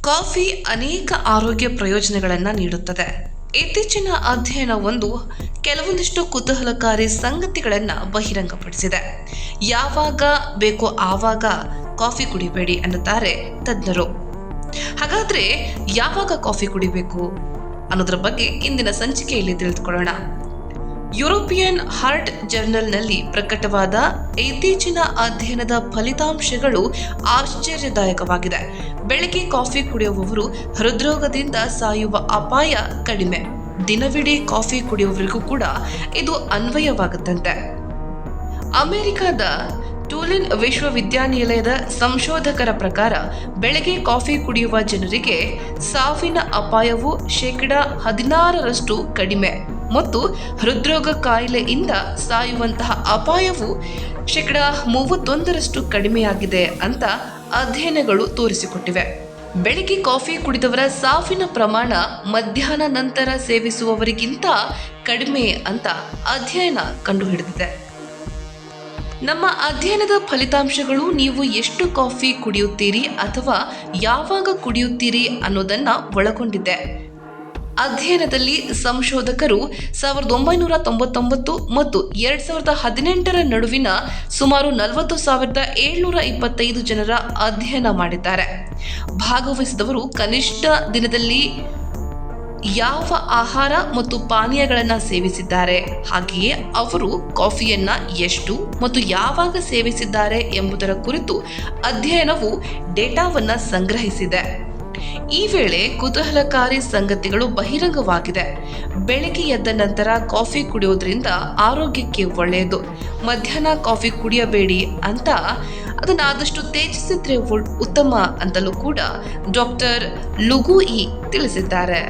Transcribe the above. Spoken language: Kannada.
ಕಾಫಿ ಅನೇಕ ಆರೋಗ್ಯ ಪ್ರಯೋಜನಗಳನ್ನು ನೀಡುತ್ತದೆ. ಇತ್ತೀಚಿನ ಅಧ್ಯಯನವೊಂದು ಕೆಲವೊಂದಿಷ್ಟು ಕುತೂಹಲಕಾರಿ ಸಂಗತಿಗಳನ್ನು ಬಹಿರಂಗಪಡಿಸಿದೆ. ಯಾವಾಗ ಬೇಕೋ ಆವಾಗ ಕಾಫಿ ಕುಡಿಬೇಡಿ ಅನ್ನುತ್ತಾರೆ ತಜ್ಞರು. ಹಾಗಾದ್ರೆ ಯಾವಾಗ ಕಾಫಿ ಕುಡಿಬೇಕು ಅನ್ನೋದ್ರ ಬಗ್ಗೆ ಇಂದಿನ ಸಂಚಿಕೆಯಲ್ಲಿ ತಿಳಿದುಕೊಳ್ಳೋಣ. ಯುರೋಪಿಯನ್ ಹಾರ್ಟ್ ಜರ್ನಲ್ನಲ್ಲಿ ಪ್ರಕಟವಾದ ಇತ್ತೀಚಿನ ಅಧ್ಯಯನದ ಫಲಿತಾಂಶಗಳು ಆಶ್ಚರ್ಯದಾಯಕವಾಗಿದೆ. ಬೆಳಗ್ಗೆ ಕಾಫಿ ಕುಡಿಯುವವರು ಹೃದ್ರೋಗದಿಂದ ಸಾಯುವ ಅಪಾಯ ಕಡಿಮೆ. ದಿನವಿಡೀ ಕಾಫಿ ಕುಡಿಯುವವರಿಗೂ ಕೂಡ ಇದು ಅನ್ವಯವಾಗುತ್ತಂತೆ. ಅಮೆರಿಕದ ಟೂಲಿನ್ ವಿಶ್ವವಿದ್ಯಾನಿಲಯದ ಸಂಶೋಧಕರ ಪ್ರಕಾರ ಬೆಳಗ್ಗೆ ಕಾಫಿ ಕುಡಿಯುವ ಜನರಿಗೆ ಸಾವಿನ ಅಪಾಯವು 16% ಕಡಿಮೆ ಮತ್ತು ಹೃದ್ರೋಗ ಕಾಯಿಲೆಯಿಂದ ಸಾಯುವಂತಹ ಅಪಾಯವು 31% ಕಡಿಮೆಯಾಗಿದೆ ಅಂತ ಅಧ್ಯಯನಗಳು ತೋರಿಸಿಕೊಟ್ಟಿವೆ. ಬೆಳಿಗ್ಗೆ ಕಾಫಿ ಕುಡಿದವರ ಸಾವಿನ ಪ್ರಮಾಣ ಮಧ್ಯಾಹ್ನ ನಂತರ ಸೇವಿಸುವವರಿಗಿಂತ ಕಡಿಮೆ ಅಂತ ಅಧ್ಯಯನ ಕಂಡುಹಿಡಿದಿದೆ. ನಮ್ಮ ಅಧ್ಯಯನದ ಫಲಿತಾಂಶಗಳು ನೀವು ಎಷ್ಟು ಕಾಫಿ ಕುಡಿಯುತ್ತೀರಿ ಅಥವಾ ಯಾವಾಗ ಕುಡಿಯುತ್ತೀರಿ ಅನ್ನೋದನ್ನ ಒಳಗೊಂಡಿದೆ. ಅಧ್ಯಯನದಲ್ಲಿ ಸಂಶೋಧಕರು 1999 ಮತ್ತು 2018 ನಡುವಿನ ಸುಮಾರು 40,725 ಜನರ ಅಧ್ಯಯನ ಮಾಡಿದ್ದಾರೆ. ಭಾಗವಹಿಸಿದವರು ಕನಿಷ್ಠ ದಿನದಲ್ಲಿ ಯಾವ ಆಹಾರ ಮತ್ತು ಪಾನೀಯಗಳನ್ನು ಸೇವಿಸಿದ್ದಾರೆ, ಹಾಗೆಯೇ ಅವರು ಕಾಫಿಯನ್ನ ಎಷ್ಟು ಮತ್ತು ಯಾವಾಗ ಸೇವಿಸಿದ್ದಾರೆ ಎಂಬುದರ ಕುರಿತು ಅಧ್ಯಯನವು ಡೇಟಾವನ್ನ ಸಂಗ್ರಹಿಸಿದೆ. ಈ ವೇಳೆ ಕುತೂಹಲಕಾರಿ ಸಂಗತಿಗಳು ಬಹಿರಂಗವಾಗಿದೆ. ಬೆಳಗ್ಗೆ ಎದ್ದ ನಂತರ ಕಾಫಿ ಕುಡಿಯೋದ್ರಿಂದ ಆರೋಗ್ಯಕ್ಕೆ ಒಳ್ಳೆಯದು. ಮಧ್ಯಾಹ್ನ ಕಾಫಿ ಕುಡಿಯಬೇಡಿ ಅಂತ, ಅದನ್ನ ಆದಷ್ಟು ತ್ಯಜಿಸಿದ್ರೆ ಉತ್ತಮ ಅಂತಲೂ ಕೂಡ ಡಾಕ್ಟರ್ ಲುಗುಯಿ ತಿಳಿಸಿದ್ದಾರೆ.